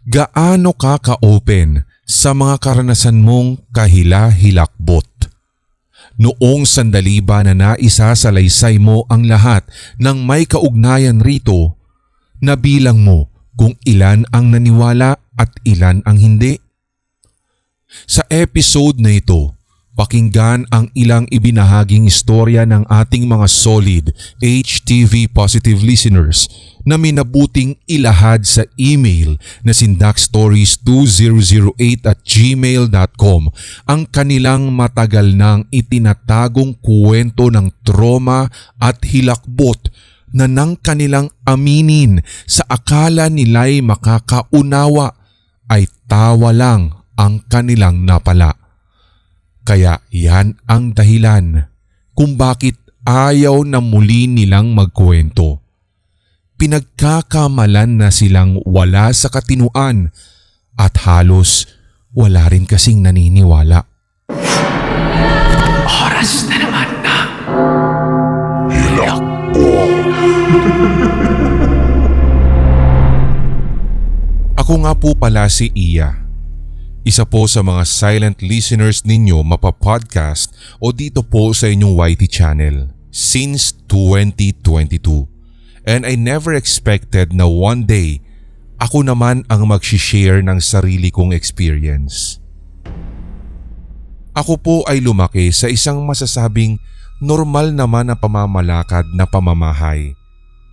Gaano ka ka-open sa mga karanasan mong kahila-hilakbot? Noong sandali ba na naisasalaysay mo ang lahat ng may kaugnayan rito, nabilang mo kung ilan ang naniwala at ilan ang hindi? Sa episode na ito, pakinggan ang ilang ibinahaging istorya ng ating mga solid HTV Positive listeners na minabuting ilahad sa email na sindakstories2008@gmail.com ang kanilang matagal nang itinatagong kwento ng trauma at hilakbot na nang kanilang aminin sa akala nila'y makakaunawa ay tawa lang ang kanilang napala. Kaya yan ang dahilan kung bakit ayaw na muli nilang magkwento. Pinagkakamalan na silang wala sa katinuan at halos wala rin kasing naniniwala. Oras na naman na Ako nga po pala si Iya. Isa po sa mga silent listeners ninyo mapapodcast o dito po sa inyong YT channel since 2022. And I never expected na one day ako naman ang mag-share ng sarili kong experience. Ako po ay lumaki sa isang masasabing normal naman na pamamalakad na pamamahay.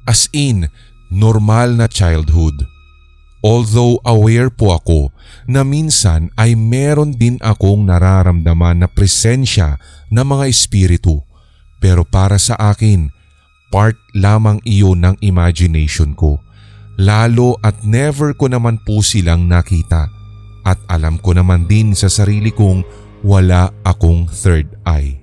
As in, normal na childhood. Although aware po ako na minsan ay meron din akong nararamdaman na presensya ng mga espiritu, pero para sa akin, part lamang iyon ng imagination ko. Lalo at never ko naman po silang nakita at alam ko naman din sa sarili kong wala akong third eye.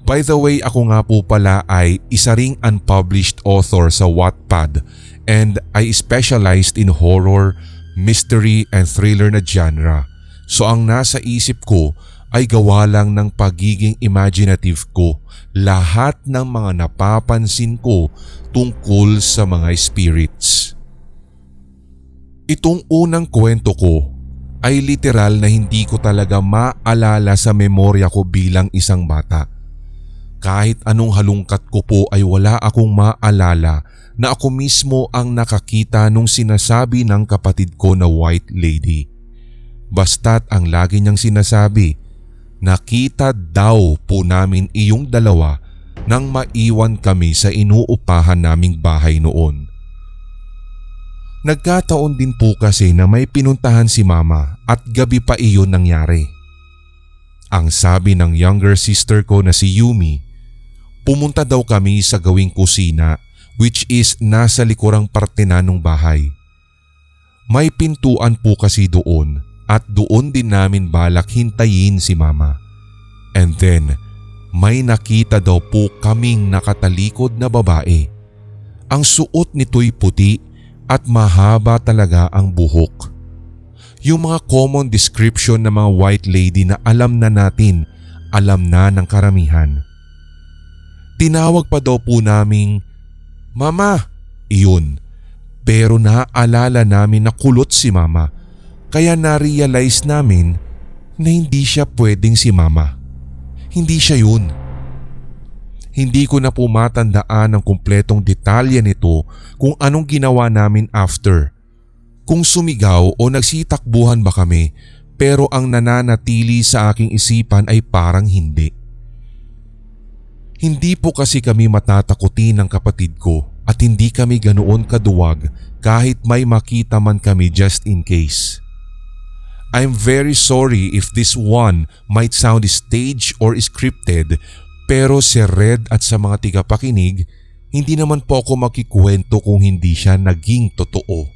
By the way, ako nga po pala ay isa ring unpublished author sa Wattpad and I specialized in horror, mystery and thriller na genre. So ang nasa isip ko ay gawa lang ng pagiging imaginative ko lahat ng mga napapansin ko tungkol sa mga spirits. Itong unang kwento ko ay literal na hindi ko talaga maalala sa memorya ko bilang isang bata. Kahit anong halungkat ko po ay wala akong maalala na ako mismo ang nakakita nung sinasabi ng kapatid ko na white lady. Basta't ang lagi niyang sinasabi, nakita daw po namin iyong dalawa nang maiwan kami sa inuupahan naming bahay noon. Nagkataon din po kasi na may pinuntahan si mama at gabi pa iyon nangyari. Ang sabi ng younger sister ko na si Yumi, pumunta daw kami sa gawing kusina which is nasa likurang parte na ng bahay. May pintuan po kasi doon at doon din namin balak hintayin si mama. And then may nakita daw po kaming nakatalikod na babae. Ang suot nito'y puti at mahaba talaga ang buhok. Yung mga common description ng mga white lady na alam na natin, alam na ng karamihan. Tinawag pa daw po naming, "Mama!" Iyon. Pero naaalala namin na kulot si mama, kaya na-realize namin na hindi siya pwedeng si mama. Hindi siya yun. Hindi ko na po matandaan ang kumpletong detalye nito kung anong ginawa namin after. Kung sumigaw o nagsitakbuhan ba kami, pero ang nananatili sa aking isipan ay parang hindi. Hindi po kasi kami matatakutin ng kapatid ko at hindi kami ganoon kaduwag kahit may makita man kami just in case. I'm very sorry if this one might sound staged or scripted, pero si Red at sa mga tigapakinig, hindi naman po ako makikwento kung hindi siya naging totoo,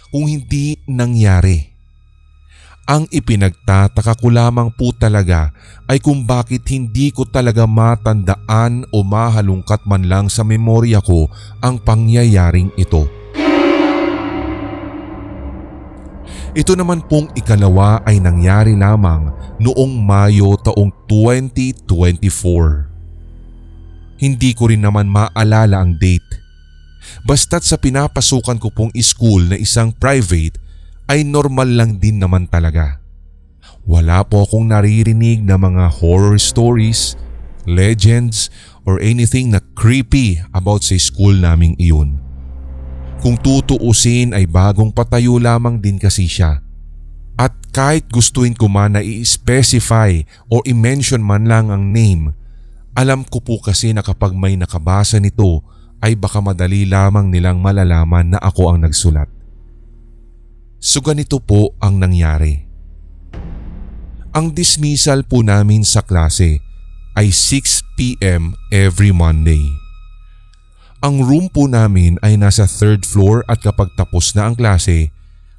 kung hindi nangyari. Ang ipinagtataka ko lamang po talaga ay kung bakit hindi ko talaga matandaan o mahalungkat man lang sa memorya ko ang pangyayaring ito. Ito naman pong ikalawa ay nangyari lamang noong Mayo taong 2024. Hindi ko rin naman maalala ang date. Basta't sa pinapasukan ko pong school na isang private ay normal lang din naman talaga. Wala po akong naririnig na mga horror stories, legends, or anything na creepy about sa school naming iyon. Kung tutuusin ay bagong patayo lamang din kasi siya. At kahit gustuin ko man na i-specify o i-mention man lang ang name, alam ko po kasi na kapag may nakabasa nito ay baka madali lamang nilang malalaman na ako ang nagsulat. So ganito po ang nangyari. Ang dismissal po namin sa klase ay 6 p.m. every Monday. Ang room po namin ay nasa 3rd floor at kapag tapos na ang klase,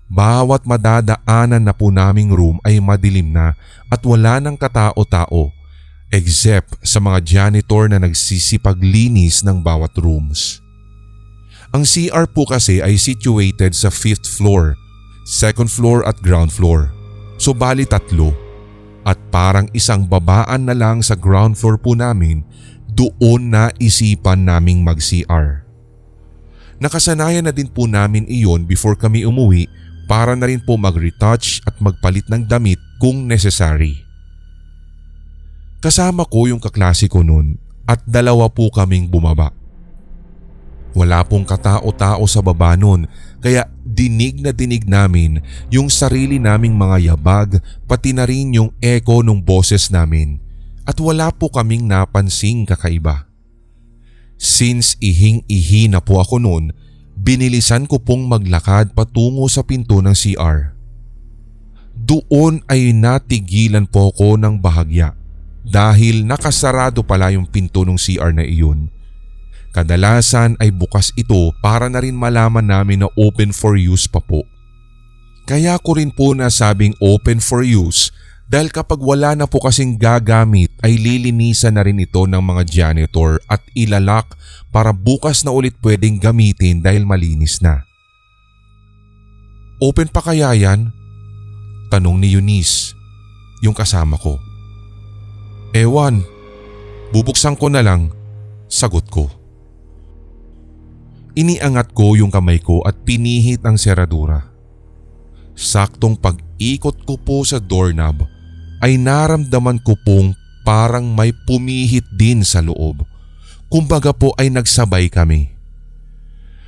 bawat madadaanan na po naming room ay madilim na at wala nang katao-tao except sa mga janitor na nagsisipaglinis ng bawat rooms. Ang CR po kasi ay situated sa 5th floor, 2nd floor at ground floor. So bali 3. At parang isang babaan na lang sa ground floor po namin, doon na isipan naming mag-CR. Nakasanayan na din po namin iyon before kami umuwi para na rin po mag-retouch at magpalit ng damit kung necessary. Kasama ko yung kaklase ko noon at 2 po kaming bumaba. Wala pong katao-tao sa baba noon kaya dinig na dinig namin yung sarili naming mga yabag pati na rin yung echo ng boses namin at wala po kaming napansing kakaiba. Since ihing-ihi na po ako noon, binilisan ko pong maglakad patungo sa pinto ng CR. Doon ay natigilan po ko ng bahagya dahil nakasarado pala yung pinto ng CR na iyon. Kadalasan ay bukas ito para na rin malaman namin na open for use pa po. Kaya ko rin po nasabing open for use dahil kapag wala na po kasing gagamit ay lilinisan na rin ito ng mga janitor at ilalak para bukas na ulit pwedeng gamitin dahil malinis na. Open pa kaya yan? Tanong ni Eunice, yung kasama ko. Ewan, bubuksan ko na lang, sagot ko. Iniangat ko yung kamay ko at pinihit ang seradura. Saktong pag-ikot ko po sa doorknob ay naramdaman ko pong parang may pumihit din sa loob. Kumbaga po ay nagsabay kami.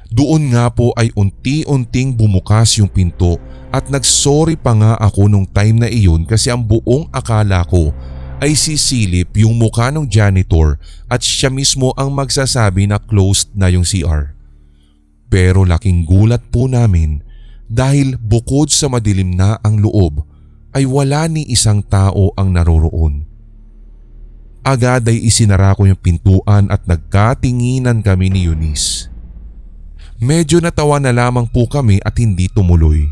Doon nga po ay unti-unting bumukas yung pinto at nagsorry pa nga ako nung time na iyon kasi ang buong akala ko ay sisilip yung mukha ng janitor at siya mismo ang magsasabi na closed na yung CR. Pero laking gulat po namin dahil bukod sa madilim na ang loob ay wala ni isang tao ang naroroon. Agad ay isinara ko yung pintuan at nagkatinginan kami ni Eunice. Medyo natawa na lamang po kami at hindi tumuloy.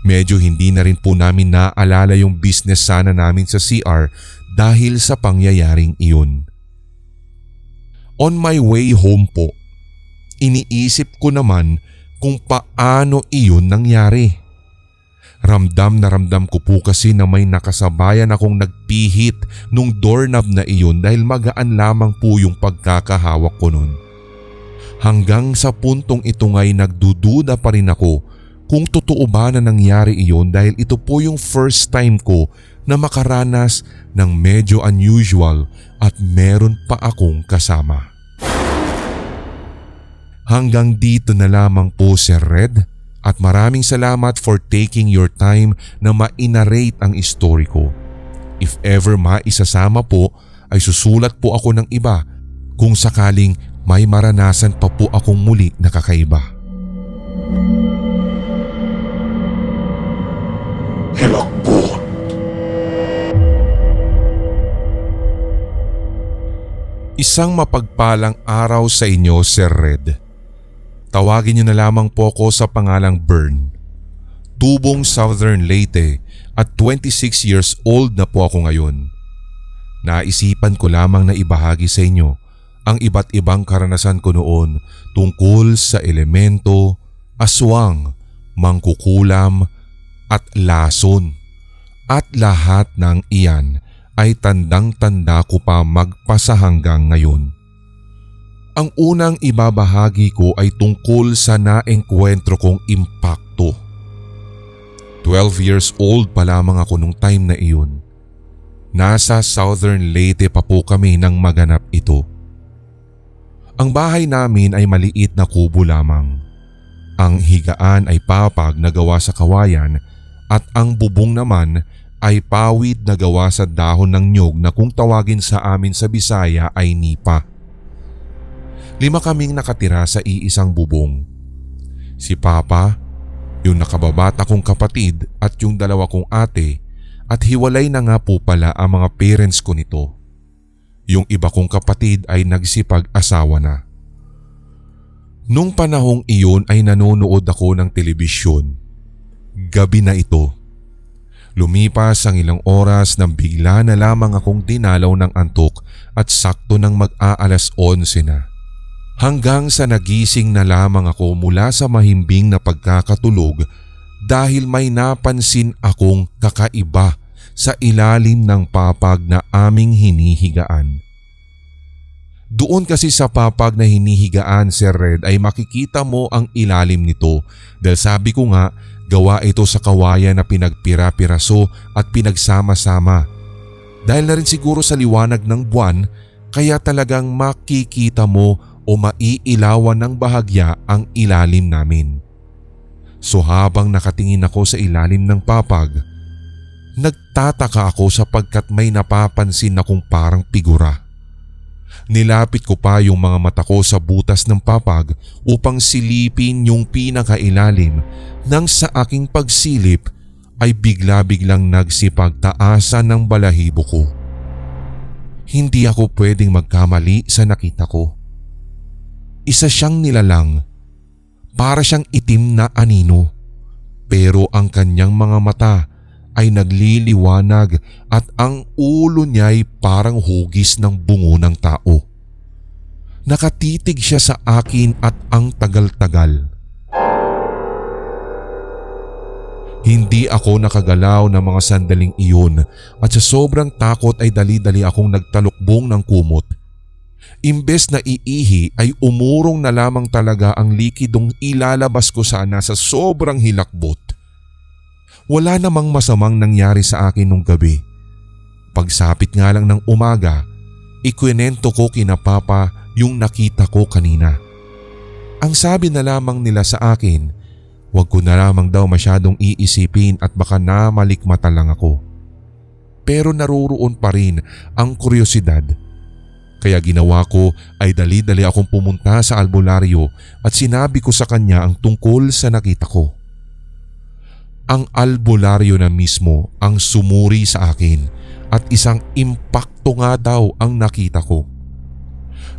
Medyo hindi na rin po namin naalala yung business sana namin sa CR dahil sa pangyayaring iyon. On my way home po, iniisip ko naman kung paano iyon nangyari. Ramdam na ramdam ko po kasi na may nakasabayan akong nagpihit nung doorknob na iyon dahil magaan lamang po yung pagkakahawak ko nun. Hanggang sa puntong ito nga'y nagdududa pa rin ako kung totoo ba na nangyari iyon dahil ito po yung first time ko na makaranas ng medyo unusual at meron pa akong kasama. Hanggang dito na lamang po, Sir Red, at maraming salamat for taking your time na ma-narrate ang story ko. If ever maisasama po ay susulat po ako ng iba kung sakaling may maranasan pa po akong muli na kakaiba. Hilakbot. Isang mapagpalang araw sa inyo, Sir Red. Tawagin niyo na lamang po ako sa pangalang Bern. Tubong Southern Leyte at 26 years old na po ako ngayon. Naisipan ko lamang na ibahagi sa inyo ang iba't ibang karanasan ko noon tungkol sa elemento, aswang, mangkukulam at lason. At lahat ng iyan ay tandang-tanda ko pa magpasa hanggang ngayon. Ang unang ibabahagi ko ay tungkol sa naengkwentro kong impakto. 12 years old pa lamang ako nung time na iyon. Nasa Southern Leyte pa po kami nang maganap ito. Ang bahay namin ay maliit na kubo lamang. Ang higaan ay papag na gawa sa kawayan at ang bubong naman ay pawid na gawa sa dahon ng nyog na kung tawagin sa amin sa Bisaya ay nipa. 5 kaming nakatira sa iisang bubong. Si Papa, yung nakababata kong kapatid at yung 2 kong ate at hiwalay na nga po pala ang mga parents ko nito. Yung iba kong kapatid ay nagsipag-asawa na. Nung panahong iyon ay nanonood ako ng telebisyon. Gabi na ito. Lumipas ang ilang oras nang bigla na lamang akong dinalaw ng antok at sakto nang mag-aalas 11 na. Hanggang sa nagising na lamang ako mula sa mahimbing na pagkakatulog dahil may napansin akong kakaiba sa ilalim ng papag na aming hinihigaan. Doon kasi sa papag na hinihigaan, Sir Red, ay makikita mo ang ilalim nito dahil sabi ko nga gawa ito sa kawayan na pinagpira-piraso at pinagsama-sama. Dahil na rin siguro sa liwanag ng buwan kaya talagang makikita mo o maiilawan ng bahagya ang ilalim namin. So habang nakatingin ako sa ilalim ng papag, nagtataka ako sapagkat may napapansin akong parang figura. Nilapit ko pa yung mga mata ko sa butas ng papag upang silipin yung pinakailalim nang sa aking pagsilip ay bigla-biglang nagsipagtaasan ng balahibo ko. Hindi ako pwedeng magkamali sa nakita ko. Isa siyang nilalang, para siyang itim na anino, pero ang kanyang mga mata ay nagliliwanag at ang ulo niya ay parang hugis ng bungo ng tao. Nakatitig siya sa akin at ang tagal-tagal. Hindi ako nakagalaw ng mga sandaling iyon at sa sobrang takot ay dali-dali akong nagtalukbong ng kumot. Imbes na iihi ay umurong na lamang talaga ang likidong ilalabas ko sana sa sobrang hilakbot. Wala namang masamang nangyari sa akin nung gabi. Pagsapit nga lang ng umaga, ikwinento ko kina Papa yung nakita ko kanina. Ang sabi na lamang nila sa akin, wag ko na lamang daw masyadong iisipin at baka namalikmata lang ako. Pero naruroon pa rin ang kuryosidad. Kaya ginawa ko ay dali-dali akong pumunta sa albularyo at sinabi ko sa kanya ang tungkol sa nakita ko. Ang albularyo na mismo ang sumuri sa akin at isang impakto nga daw ang nakita ko.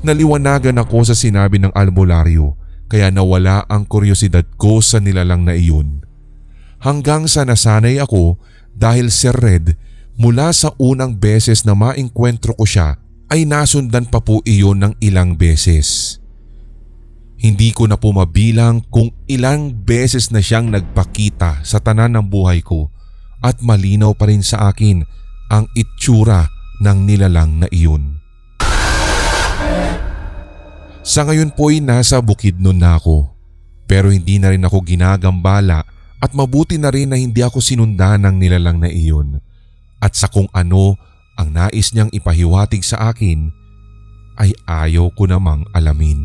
Naliwanagan ako sa sinabi ng albularyo kaya nawala ang kuryosidad ko sa nilalang na iyon. Hanggang sa nasanay ako dahil Sir Red, mula sa unang beses na maengkwentro ko siya ay nasundan pa po iyon ng ilang beses. Hindi ko na po mabilang kung ilang beses na siyang nagpakita sa tanan ng buhay ko at malinaw pa rin sa akin ang itsura ng nilalang na iyon. Sa ngayon po'y nasa Bukidnon na ako pero hindi na rin ako ginagambala at mabuti na rin na hindi ako sinundan ng nilalang na iyon at sa kung ano ang nais niyang ipahiwatig sa akin ay ayaw ko namang alamin.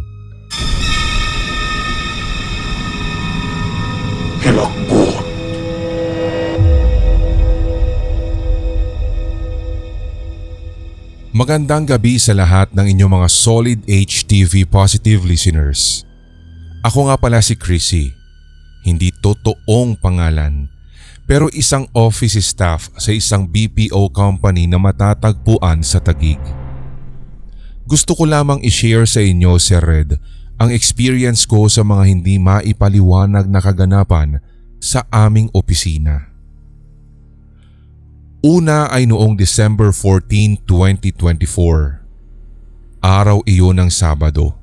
Hilakbot. Magandang gabi sa lahat ng inyong mga Solid HTV Positive listeners. Ako nga pala si Chrissy, hindi totoong pangalan. Pero isang office staff sa isang BPO company na matatagpuan sa Taguig. Gusto ko lamang i-share sa inyo, Sir Red, ang experience ko sa mga hindi maipaliwanag na kaganapan sa aming opisina. Una ay noong December 14, 2024. Araw iyon ng Sabado.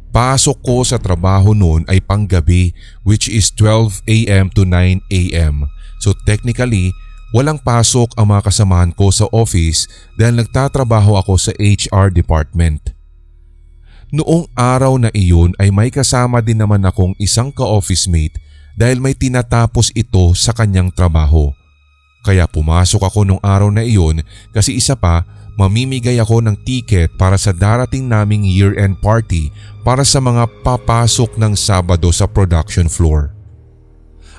Pasok ko sa trabaho noon ay panggabi which is 12 a.m. to 9 a.m. So technically, walang pasok ang mga kasamahan ko sa office dahil nagtatrabaho ako sa HR department. Noong araw na iyon ay may kasama din naman akong isang ka-office mate dahil may tinatapos ito sa kanyang trabaho. Kaya pumasok ako nung araw na iyon kasi isa pa, mamimigay ako ng ticket para sa darating naming year-end party para sa mga papasok ng Sabado sa production floor.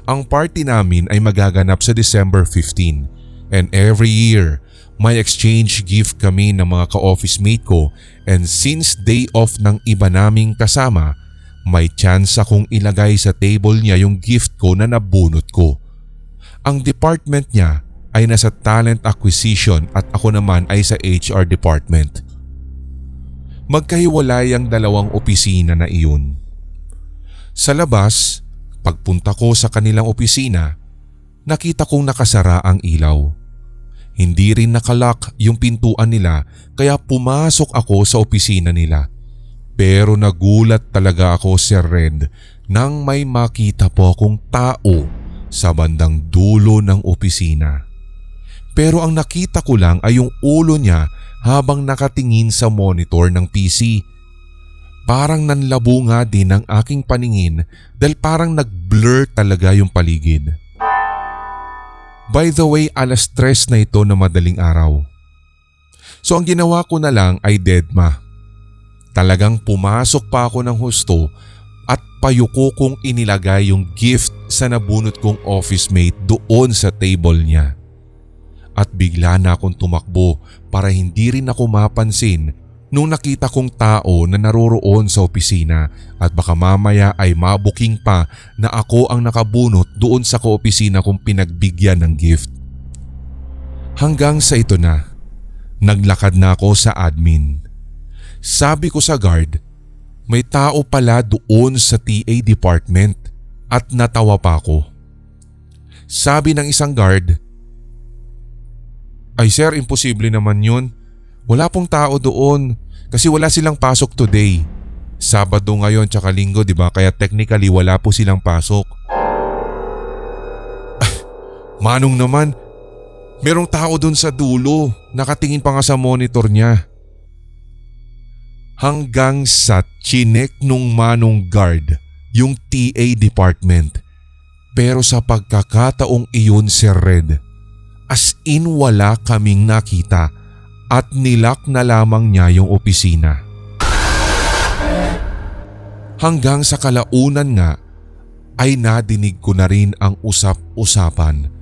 Ang party namin ay magaganap sa December 15 and every year may exchange gift kami ng mga ka-office mate ko, and since day off ng iba naming kasama, may chance akong ilagay sa table niya yung gift ko na nabunot ko. Ang department niya ay nasa talent acquisition at ako naman ay sa HR department. Magkahiwalay ang dalawang opisina na iyon. Sa labas, pagpunta ko sa kanilang opisina, nakita kong nakasara ang ilaw. Hindi rin nakalock yung pintuan nila kaya pumasok ako sa opisina nila. Pero nagulat talaga ako, Sir Red, nang may makita po akong tao sa bandang dulo ng opisina. Pero ang nakita ko lang ay yung ulo niya habang nakatingin sa monitor ng PC. Parang nanlabo nga din ang aking paningin dahil parang nag-blur talaga yung paligid. By the way, 3:00 na ito na madaling araw. So ang ginawa ko na lang ay deadma. Talagang pumasok pa ako ng husto at payuko kong inilagay yung gift sa nabunot kong office mate doon sa table niya. At bigla na akong tumakbo para hindi rin ako mapansin nung nakita kong tao na naroroon sa opisina at baka mamaya ay mabuking pa na ako ang nakabunot doon sa kaopisina kong pinagbigyan ng gift. Hanggang sa ito na, naglakad na ako sa admin. Sabi ko sa guard, may tao pala doon sa TA department at natawa pa ako. Sabi ng isang guard, "Ay sir, imposible naman yun. Wala pong tao doon kasi wala silang pasok today. Sabado ngayon tsaka linggo, di ba? Kaya technically wala po silang pasok." Manong naman, merong tao doon sa dulo. Nakatingin pa nga sa monitor niya. Hanggang sa chinek nung manong guard yung TA department. Pero sa pagkakataong iyon, Sir Red, as in wala kaming nakita. At nilak na lamang niya yung opisina. Hanggang sa kalaunan nga ay nadinig ko na rin ang usap-usapan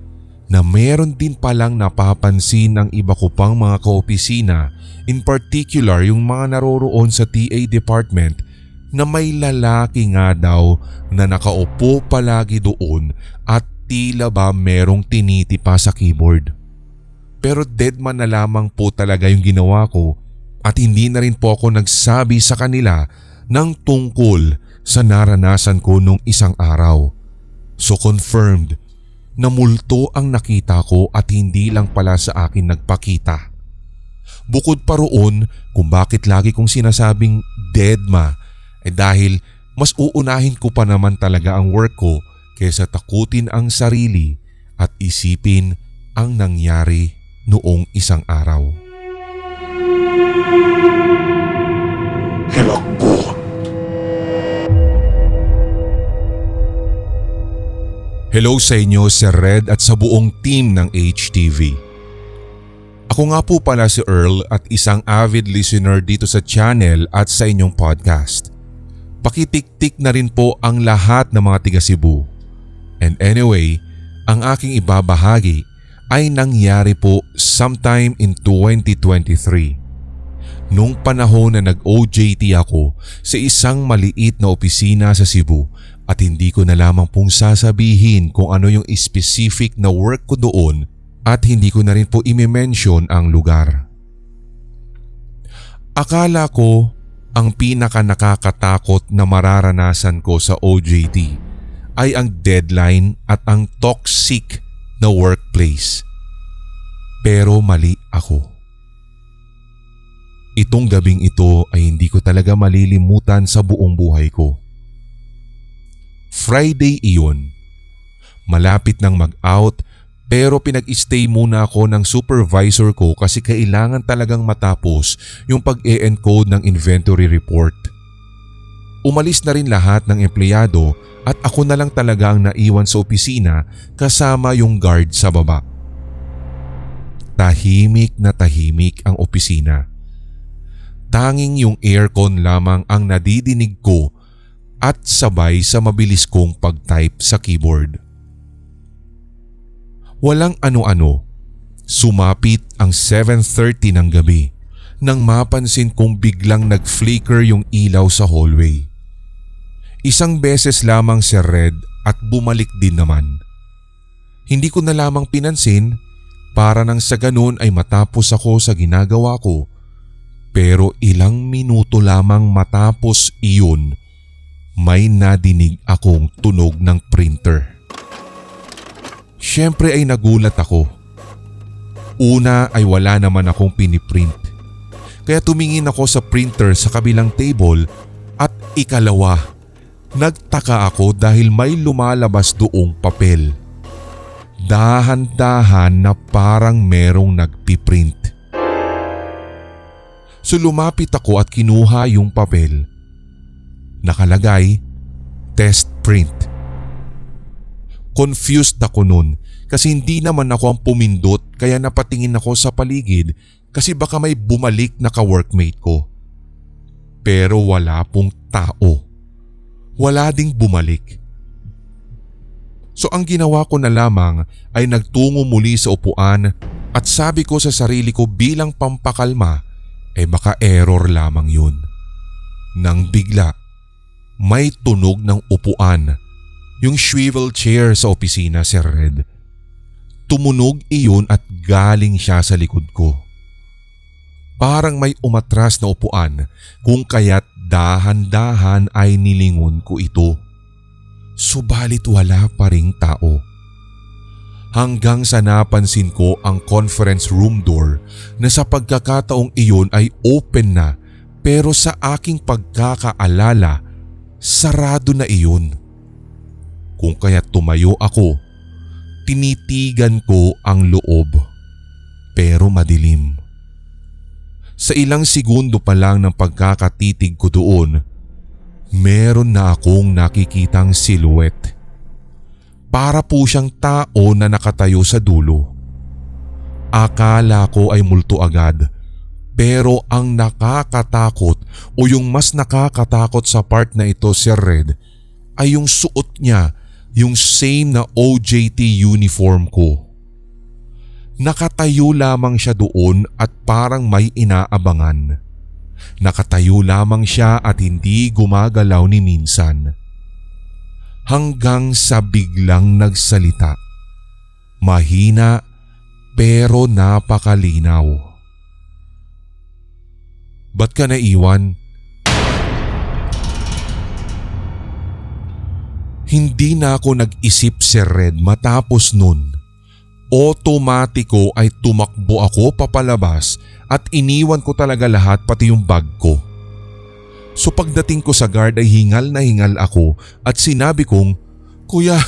na meron din palang napapansin ng iba ko pang mga kaopisina, in particular yung mga naroroon sa TA department, na may lalaki nga daw na nakaupo palagi doon at tila ba merong tinitipa sa keyboard. Pero deadman na lamang po talaga yung ginawa ko at hindi na rin po ako nagsabi sa kanila ng tungkol sa naranasan ko nung isang araw. So confirmed na multo ang nakita ko at hindi lang pala sa akin nagpakita. Bukod pa roon kung bakit lagi kong sinasabing deadma dahil mas uunahin ko pa naman talaga ang work ko kaysa takutin ang sarili at isipin ang nangyari noong isang araw. Hilakbot. Hello sa inyo, Sir Red, at sa buong team ng HTV. Ako nga po pala si Earl at isang avid listener dito sa channel at sa inyong podcast. Pakitik-tik na rin po ang lahat ng mga tiga Cebu. And anyway, ang aking ibabahagi ay nangyari po sometime in 2023. Nung panahon na nag-OJT ako sa isang maliit na opisina sa Cebu at hindi ko na lamang pong sasabihin kung ano yung specific na work ko doon at hindi ko na rin po i-mention ang lugar. Akala ko ang pinaka nakakatakot na mararanasan ko sa OJT ay ang deadline at ang toxic na workplace. Pero mali ako. Itong gabing ito ay hindi ko talaga malilimutan sa buong buhay ko. Friday iyon. Malapit nang mag-out pero pinag-stay muna ako ng supervisor ko kasi kailangan talagang matapos yung pag-e-encode ng inventory report. Umalis na rin lahat ng empleyado at ako na lang talaga ang naiwan sa opisina kasama yung guard sa baba. Tahimik na tahimik ang opisina. Tanging yung aircon lamang ang nadidinig ko at sabay sa mabilis kong pag-type sa keyboard. Walang ano-ano, sumapit ang 7:30 ng gabi nang mapansin kong biglang nag-flicker yung ilaw sa hallway. Isang beses lamang si Red at bumalik din naman. Hindi ko na lamang pinansin para nang sa ganun ay matapos ako sa ginagawa ko, pero ilang minuto lamang matapos iyon, may nadinig akong tunog ng printer. Siyempre ay nagulat ako. Una ay wala naman akong piniprint. Kaya tumingin ako sa printer sa kabilang table at ikalawa, nagtaka ako dahil may lumalabas doong papel. Dahan-dahan na parang merong nagpiprint. So lumapit ako at kinuha yung papel. Nakalagay, test print. Confused ako nun kasi hindi naman ako ang pumindot kaya napatingin ako sa paligid kasi baka may bumalik na ka-workmate ko. Pero wala pong tao. Wala ding bumalik. So ang ginawa ko na lamang ay nagtungo muli sa upuan at sabi ko sa sarili ko bilang pampakalma baka error lamang yun. Nang bigla, may tunog ng upuan. Yung swivel chair sa opisina, Sir Red. Tumunog iyon at galing siya sa likod ko. Parang may umatras na upuan kung kaya't dahan-dahan ay nilingon ko ito. Subalit wala pa ring tao. Hanggang sa napansin ko ang conference room door na sa pagkakataong iyon ay open na pero sa aking pagkakaalala, sarado na iyon. Kung kaya tumayo ako, tinitigan ko ang loob pero madilim. Sa ilang segundo pa lang ng pagkakatitig ko doon, meron na akong nakikitang silhouette. Para po siyang tao na nakatayo sa dulo. Akala ko ay multo agad, pero ang nakakatakot o yung mas nakakatakot sa part na ito, Sir Red, ay yung suot niya, yung same na OJT uniform ko. Nakatayo lamang siya doon at parang may inaabangan. Nakatayo lamang siya at hindi gumagalaw ni minsan. Hanggang sa biglang nagsalita. Mahina pero napakalinaw. Ba't ka naiwan? Hindi na ako nag-isip, Sir Red, matapos nun. Otomatiko ay tumakbo ako papalabas at iniwan ko talaga lahat pati yung bag ko. So pagdating ko sa guard ay hingal na hingal ako at sinabi kong, "Kuya,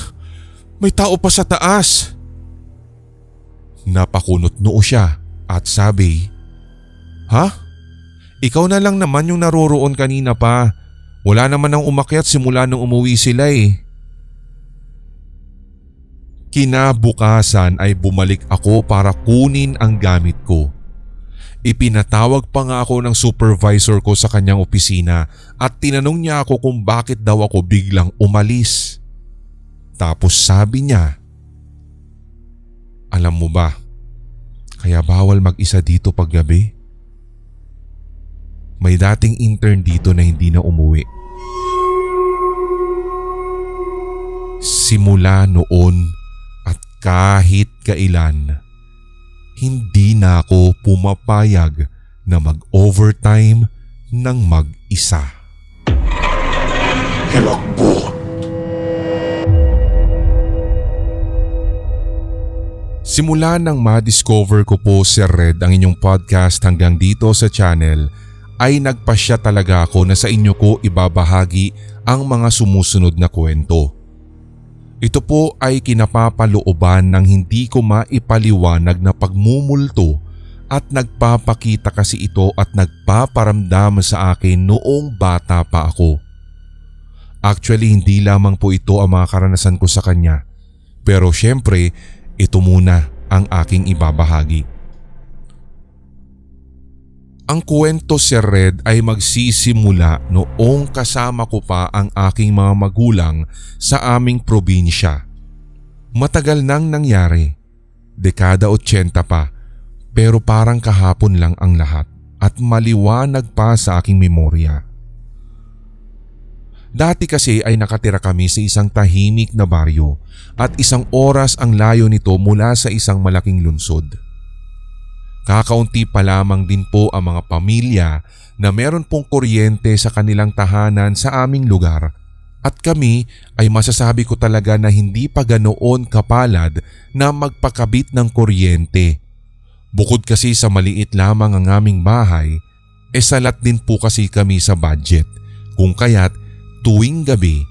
may tao pa sa taas." Napakunot noo siya at sabi, "Ha? Ikaw na lang naman yung naroroon kanina pa. Wala naman ang umakyat simula nung umuwi sila eh." Kinabukasan ay bumalik ako para kunin ang gamit ko. Ipinatawag pa nga ako ng supervisor ko sa kanyang opisina at tinanong niya ako kung bakit daw ako biglang umalis. Tapos sabi niya, "Alam mo ba, kaya bawal mag-isa dito paggabi? May dating intern dito na hindi na umuwi. Simula noon at kahit kailan, hindi na ako pumapayag na mag-overtime ng mag-isa." Hilakbot. Simula nang ma-discover ko po, Sir Red, ang inyong podcast hanggang dito sa channel, ay nagpasya talaga ako na sa inyo ko ibabahagi ang mga sumusunod na kwento. Ito po ay kinapapalooban ng hindi ko maipaliwanag na pagmumulto at nagpapakita kasi ito at nagpaparamdam sa akin noong bata pa ako. Actually, hindi lamang po ito ang mga karanasan ko sa kanya. Pero syempre, ito muna ang aking ibabahagi. Ang kwento, Sir Red, ay magsisimula noong kasama ko pa ang aking mga magulang sa aming probinsya. Matagal nang nangyari, dekada 80 pa, pero parang kahapon lang ang lahat at maliwanag pa sa aking memorya. Dati kasi ay nakatira kami sa isang tahimik na baryo at isang oras ang layo nito mula sa isang malaking lungsod. Kakaunti pa lamang din po ang mga pamilya na meron pong kuryente sa kanilang tahanan sa aming lugar at kami ay masasabi ko talaga na hindi pa ganoon kapalad na magpakabit ng kuryente. Bukod kasi sa maliit lamang ang aming bahay, salat din po kasi kami sa budget kung kaya't tuwing gabi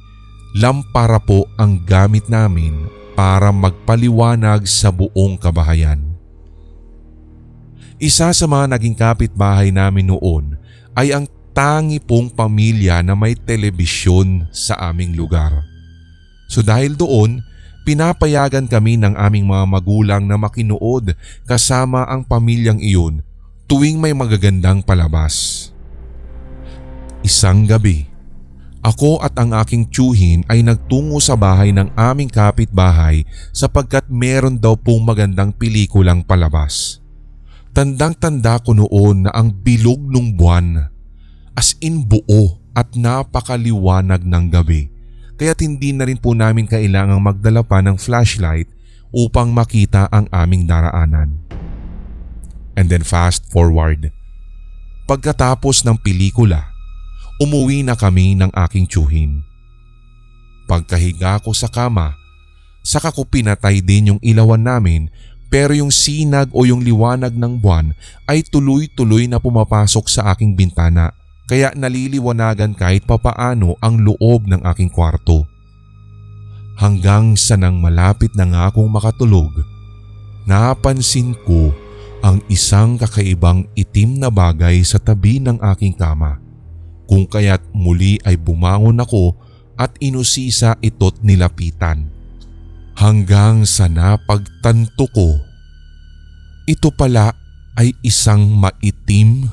lampara po ang gamit namin para magpaliwanag sa buong kabahayan. Isa sa mga naging kapitbahay namin noon ay ang tangi pong pamilya na may telebisyon sa aming lugar. So dahil doon, pinapayagan kami ng aming mga magulang na makinood kasama ang pamilyang iyon tuwing may magagandang palabas. Isang gabi, ako at ang aking tiyuhin ay nagtungo sa bahay ng aming kapitbahay sapagkat meron daw pong magandang pelikulang palabas. Tandang-tanda ko noon na ang bilog ng buwan, as in buo at napakaliwanag ng gabi, kaya't hindi na rin po namin kailangang magdala pa ng flashlight upang makita ang aming daraanan. And then fast forward. Pagkatapos ng pelikula, umuwi na kami ng aking tiyuhin. Pagkahiga ko sa kama, saka ko pinatay din yung ilawan namin. Pero yung sinag o yung liwanag ng buwan ay tuloy-tuloy na pumapasok sa aking bintana kaya naliliwanagan kahit papaano ang loob ng aking kwarto. Hanggang sa nang malapit na nga akong makatulog, napansin ko ang isang kakaibang itim na bagay sa tabi ng aking kama. Kung kaya't muli ay bumangon ako at inusisa ito't nilapitan. Hanggang sa napagtanto ko, ito pala ay isang maitim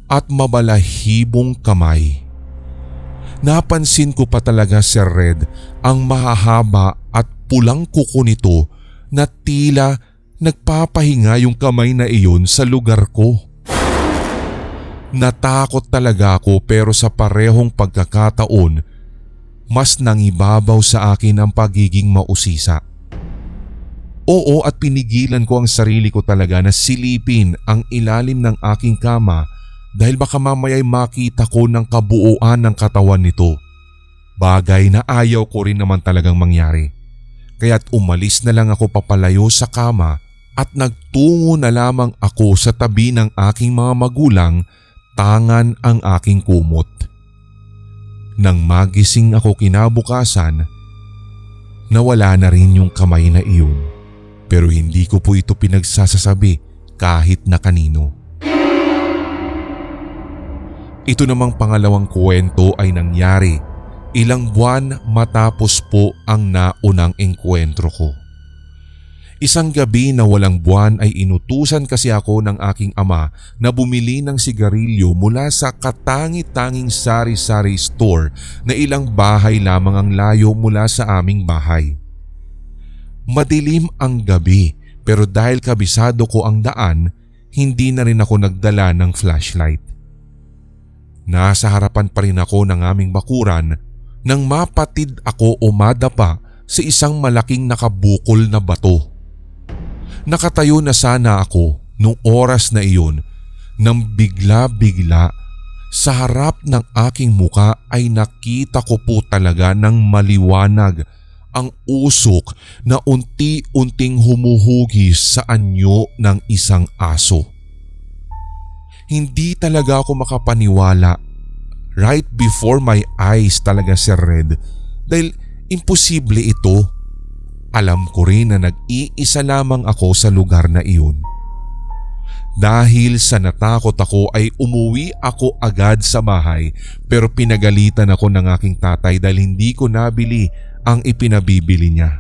at mabalahibong kamay. Napansin ko pa talaga, Sir Red, ang mahahaba at pulang kuko nito na tila nagpapahinga yung kamay na iyon sa lugar ko. Natakot talaga ako pero sa parehong pagkakataon, mas nangibabaw sa akin ang pagiging mausisa. Oo, at pinigilan ko ang sarili ko talaga na silipin ang ilalim ng aking kama dahil baka mamaya'y makita ko ng kabuuan ng katawan nito. Bagay na ayaw ko rin naman talagang mangyari. Kaya't umalis na lang ako papalayo sa kama at nagtungo na lamang ako sa tabi ng aking mga magulang, tangan ang aking kumot. Nang magising ako kinabukasan, nawala na rin yung kamay na iyon, pero hindi ko po ito pinagsasasabi kahit na kanino. Ito namang pangalawang kwento ay nangyari ilang buwan matapos po ang naunang engkwentro ko. Isang gabi na walang buwan ay inutusan kasi ako ng aking ama na bumili ng sigarilyo mula sa katangi-tanging sari-sari store na ilang bahay lamang ang layo mula sa aming bahay. Madilim ang gabi pero dahil kabisado ko ang daan, hindi na rin ako nagdala ng flashlight. Nasa harapan pa rin ako ng aming bakuran nang mapatid ako o madapa sa isang malaking nakabukol na bato. Nakatayo na sana ako nung oras na iyon nang bigla-bigla sa harap ng aking muka ay nakita ko po talaga ng maliwanag ang usok na unti-unting humuhugis sa anyo ng isang aso. Hindi talaga ako makapaniwala. Right before my eyes talaga, Sir Red, dahil imposible ito. Alam ko rin na nag-iisa lamang ako sa lugar na iyon. Dahil sa natakot ako ay umuwi ako agad sa bahay pero pinagalitan ako ng aking tatay dahil hindi ko nabili ang ipinabibili niya.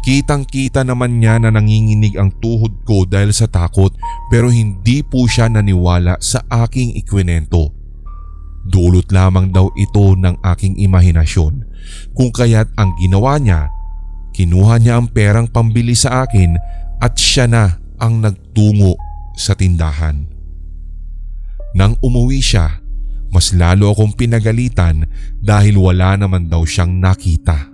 Kitang-kita naman niya na nanginginig ang tuhod ko dahil sa takot pero hindi po siya naniwala sa aking ikwinento. Dulot lamang daw ito ng aking imahinasyon kung kaya't ang ginawa niya, kinuha niya ang perang pambili sa akin at siya na ang nagtungo sa tindahan. Nang umuwi siya, mas lalo akong pinagalitan dahil wala naman daw siyang nakita.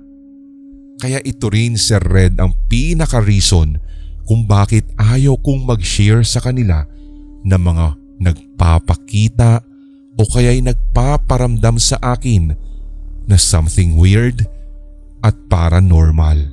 Kaya ito rin, Sir Red, ang pinaka-reason kung bakit ayaw kong mag-share sa kanila ng mga nagpapakita o kaya'y nagpaparamdam sa akin na something weird at paranormal.